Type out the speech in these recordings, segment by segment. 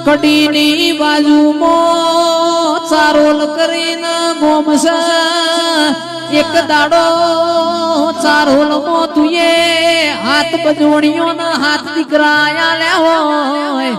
કડીની બાજુમાં ચારોલ કરીને ગોમસા એક દાડો ચારોલમાં તુએ હાથ બજોણીઓ ના હાથ દીકરા આલ્યા હોય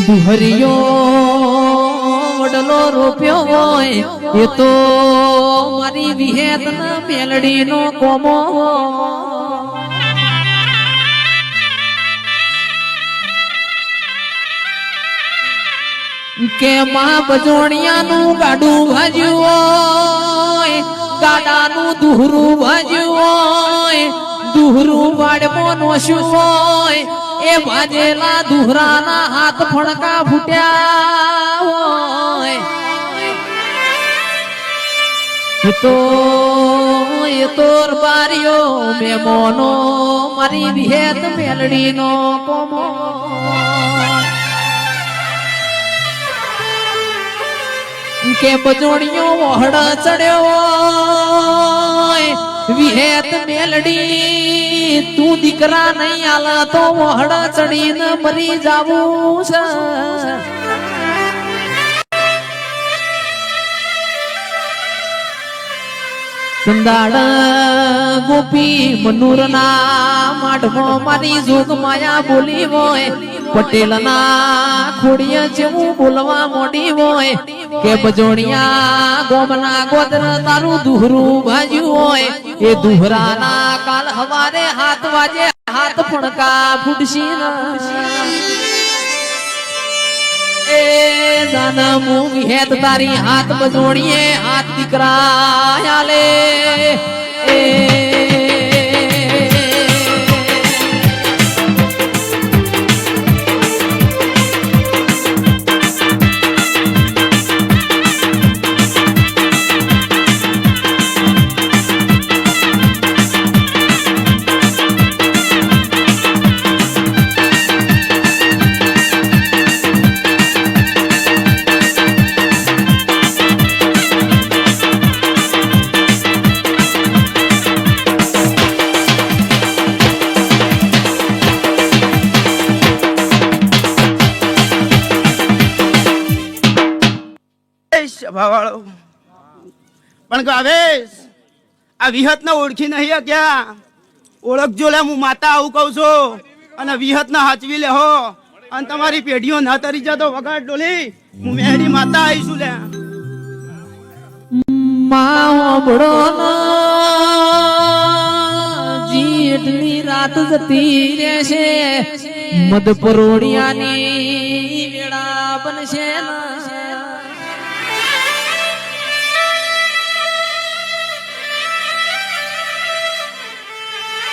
દુહરિયો વડલો રોપ્યો હોય એ તો મારી વિહેત ના મેલડી નો કોમો કે માં બજોણિયાનું ગાડું ભાજ્યું હોય ગાડાનું દુહરું ભાજ્યું હોય દુહરું વાડમાં નોશ્યું હોય એ ભાજેલા દુહરાના હાથ ફણકા ફૂટ્યા હોય એ તો બારીઓ મેમોનો મારી વિહેત મેલડીનો કોમો કે બજોણીઓ વહડ ચડ્યો વિહેત મેલડી તું દીકરા નહીં આલ તો વહડ ચડીને મરી જાવું છે સંદાડ ગોપી મનુરના માઢમાં મારી જોગ માયા બોલી હોય પટેલ ના ખોડિયા જેવું બોલવા મોડી હોય કે બજોણિયા ગોમના ગોદર તારું દુહરું ભાજ્યું હોય એ દુહરાના કાલ હવારે હાથ વાજે હાથ ફણકા ફૂટશી એ દાના મું વિહેત તારી હાથ બજોણીએ હાથ દીકરા આલે એ પણ ગાવેશ આ વિહત ને ઓળખી નહીં ક્યાં ઓળખજો લે હું માતા આવું કઉ છું અને વિહત ને હાચવી લે હો અને તમારી પેઢીઓ ના તરી જતો વગાડ ડોલી હું મેરી માતા આવીશું લે માવડો જીટલી રાત જતી રહેશે મદ પરોડિયાની વેળા બનશે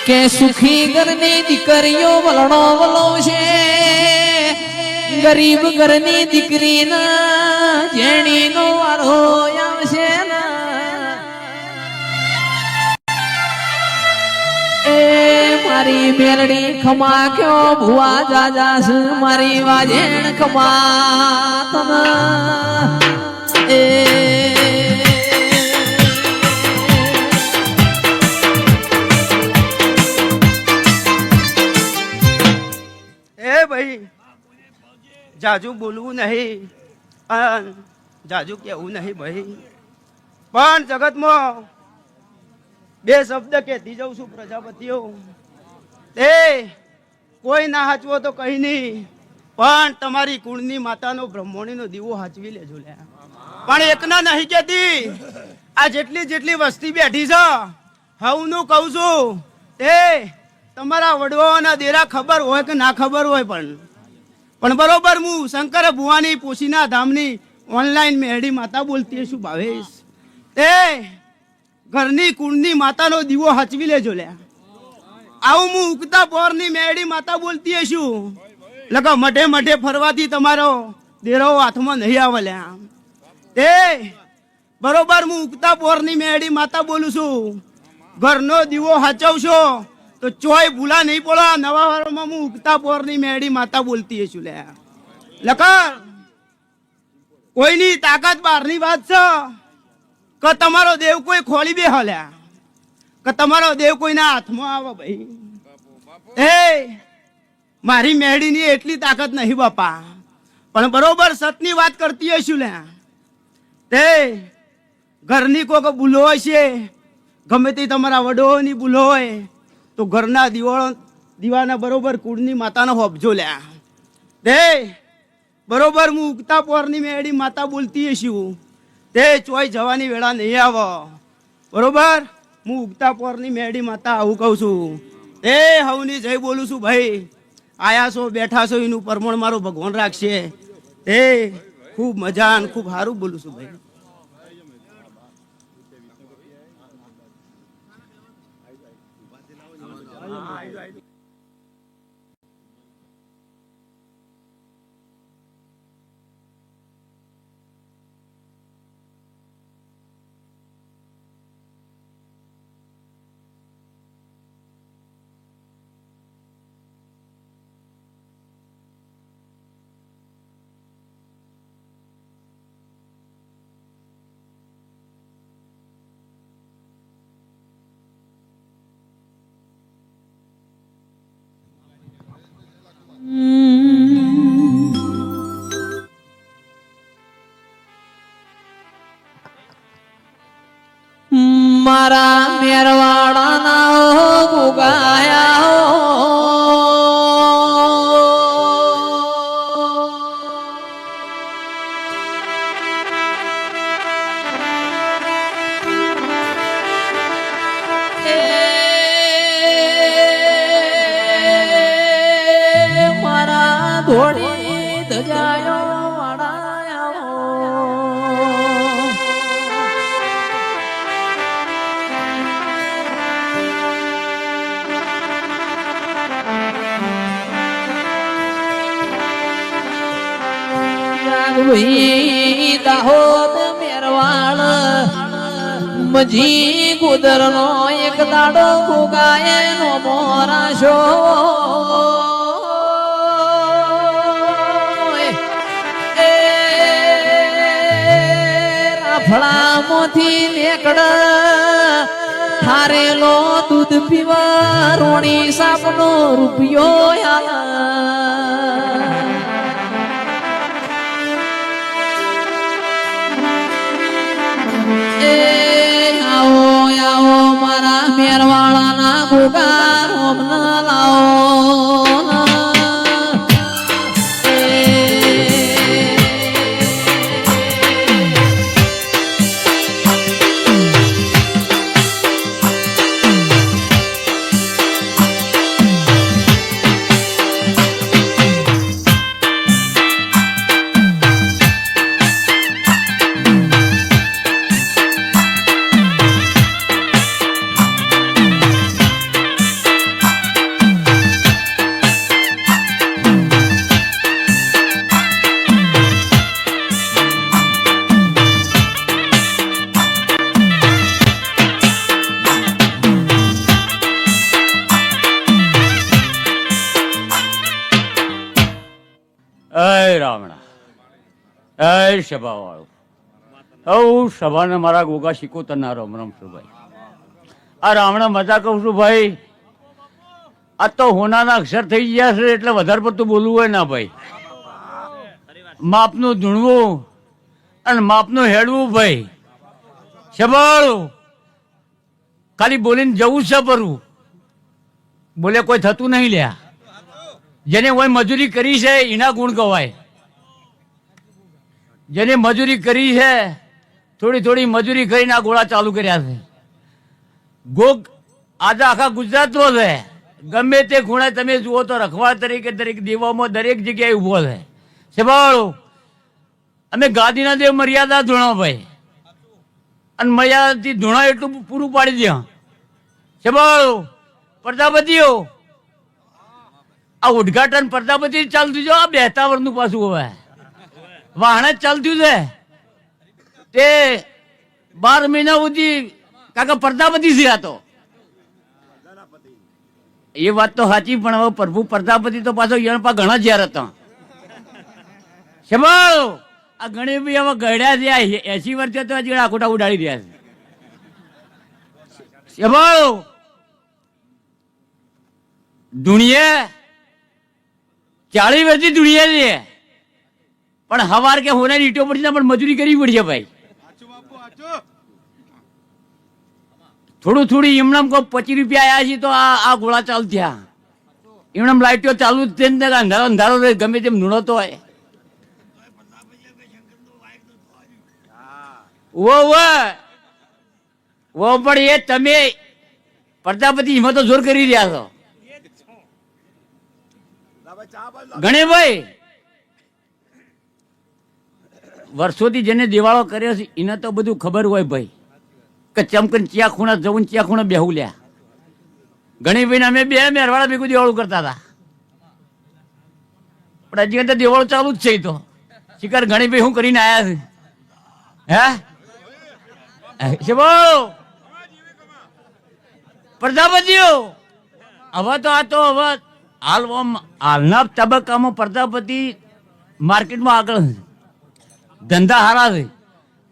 કે સુખી ઘરની દીકરીઓ વલણો વલોવશે ગરીબ ઘરની દીકરી ના જેણી નો વારો આવશે એ મારી મેલડી ખમા ક્યો ભુવા જાજાસ મારી વાજેણ ખમા તના એ ભાઈ જાજુ બોલવું નહીં જાજુ કેવું નહીં ભાઈ પણ જગતમાં બે શબ્દ કહેતી જઉં છું પ્રજાપતિઓ તે કોઈ ના હાચવો તો કઈ નહીં પણ તમારી કુળની માતાનો બ્રહ્મણીનો દીવો હાચવી લેજો લે પણ એકના નહીં કહેતી આ જેટલી જેટલી વસ્તી બેઠી છે હું કહું છું તે તમારા વડવાઓના દેરા ખબર હોય કે ના ખબર હોય પણ બરોબર હું શંકર ભુવાની પોશીના ધામની ઓનલાઈન મેરડી માતા બોલતી છું ભાવેશ તે ઘરની કુળની માતાનો દીવો હચવી લેજો લે આવું હું ઉગતા પોરની મેરડી માતા બોલતી છું લગા મઢે મઢે ફરવાથી તમારો દેરો હાથમાં નહીં આવે લે તે બરોબર હું ઉગતા પોરની મેરડી માતા બોલું છું ઘરનો દીવો હચવશો તો ચોય ભૂલા નહીં પડો નવા વારમાં હું ઉગતા પોરની મેરડી માતા બોલતી છું લે લખા કોઈની તાકાત બહારની વાત છે કે તમારો દેવ કોઈ ખોલી બે હલ્યા કે તમારો દેવ કોઈના હાથમાં આવે ભાઈ એ મારી મેળીની એટલી તાકાત નહીં બાપા, પણ બરોબર સતની વાત કરતી હશું લે. તે ઘરની કોઈક ભૂલો હશે, ગમે તે તમારા વડોની ભૂલો હોય તો ઘરના દીવાના બરોબર કુળની માતાનો હોપજો લ્યા. તે બરોબર હું ઉગતા પોરની મેળી માતા બોલતી હશું, તે ચોય જવાની વેળા નહીં આવો. બરોબર, હું ઉગતા પોરની મેળી માતા આવું કહું છું. તે હવની જય બોલું છું ભાઈ. આયા છો બેઠા છો એનું પરમણ મારો ભગવાન રાખશે. તે ખૂબ મજા અને ખૂબ સારું બોલું છું ભાઈ. મારા મેરવાડાના ગુગાયા મારા ધોળી ધજાયો દાહોદ મેરવાડ મજી ગુદર નો એક દાડો ગુગાય નો મોરાશો રાફળામાંથી નેકડ હારેલો દૂધ પીવા રોણી સાપનો રૂપિયો આવો મારા મેરવાળાના ગુગા રોમના લાવો સભા વાળું સભાને મારા ગોગા શીખોતરના રામ રામ છું ભાઈ. આ રામણા મજા કહું છું ભાઈ. આ તો હોનાના અક્ષર થઈ ગયા છે એટલે વધારે પડતું બોલવું હોય ના ભાઈ. માપનું ધૂણવું અને માપનું હેડવું ભાઈ. સભાળું ખાલી બોલીને જવું છે પરવું બોલે કોઈ થતું નહીં લ્યા. જેને કોઈ મજૂરી કરી છે એના ગુણ કહેવાય. જેને મજૂરી કરી છે થોડી થોડી મજૂરી કરીને આ ગોળા ચાલુ કર્યા છે. ગોગ આજે આખા ગુજરાતમાં છે. ગમે તે ખૂણે તમે જુઓ તો રખવાળ તરીકે દરેક દેવામાં દરેક જગ્યાએ ઊભો છે. સેવાળો અમે ગાદીના દેવ મર્યાદા ધૂણો ભાઈ અને મર્યાદાથી ધૂણા એટલું પૂરું પાડી દે. સેવાળો પ્રજાપતિઓ આ ઉદઘાટન પ્રજાપતિ ચાલતું જો આ બેહતા વર્ષનું પાછું હવે વાહણે જ ચાલતું છે તે 12 મહિના સુધી કાકા પ્રજાપતિ છે. આ તો એ વાત તો સાચી પણ હવે પ્રભુ પ્રજાપતિ તો પાછો યણપા ઘણા જ્યાર હતા. શેબાળો આ ગણી બી હવે ગળ્યા છે. આ 80 વર્ષે તો હજી આખોટા ઉડાડી રહ્યા છે. શેબાળો ધૂણીએ 40 વર્ષથી ધૂણીએ છે પણ હવાર કે હોનારી ઈટો પડશે પણ મજૂરી કરવી પડશે ભાઈ. થોડું થોડી એમનામ કોઈ 25 રૂપિયા આવ્યા છે તો આ ગોળા ચાલુ થયા. એમનામ લાઈટો ચાલુ જ છે ને અંધારો અંધારો રહે ગમે તેમ નૂણતો હોય. ઓ પણ એ તમે પ્રજાપતિ એમાં તો જોર કરી રહ્યા છો ગણેશભાઈ. વર્ષોથી જેને દિવાળો કર્યો છે એને તો બધું ખબર હોય ભાઈ કે ચમકન ચિયા ખૂણા જવું ચિયા ખૂણા બેહું લ્યા. ગણેશભાઈ અમે બે મેરવાળા ભેગું દિવાળું કરતા હતા પણ હજી તો દિવાળો ચાલુ જ છે. તો શિકાર ગણેશભાઈ શું કરીને આવ્યા છે હે પ્રજાપતિઓ? હવે તો આ તો હવે હાલના તબક્કામાં પ્રજાપતિ માર્કેટમાં આગળ છે, ધંધા હારા છે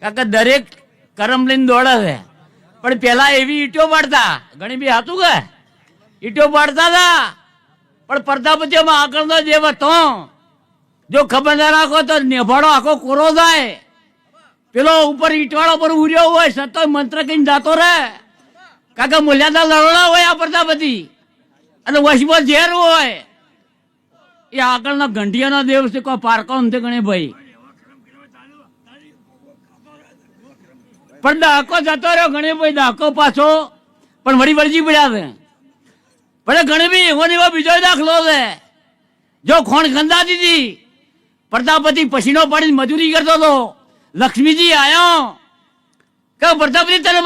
કારણ કે દરેક કરમ લઈને દોડે છે. પણ પેલા એવી ઈટો પાડતા ઘણી બી હતું કે ઈટો પાડતા હતા પણ પ્રજાપતિઓમાં આગળનો જે હતો જો ખબર ના રાખો તો નેભાડો આખો કોરો થાય. પેલો ઉપર ઈટવાળો પર ઉર્યો હોય સતો મંત્ર કહીને જાતો રહે કારણ કે મૂલ્યાદા લડોડા હોય આ પ્રજાપતિ અને વશમાં ઝેર હોય. એ આગળના ઘંટિયાનો દેવ છે કોઈ પારકો નથી ગણેશભાઈ. પણ દાકો જતો રહ્યો ગણેશભાઈ દાકો પાછો પણ વળી વળજી પડ્યા છે. પણ ગણેશભાઈ એવો ને એવો બીજો દાખલો છે. જો ખોણ ખંદાતી હતી પ્રજાપતિ પસીનો પાડીને મજૂરી કરતો હતો. લક્ષ્મીજી આયો કે પ્રજાપતિ તને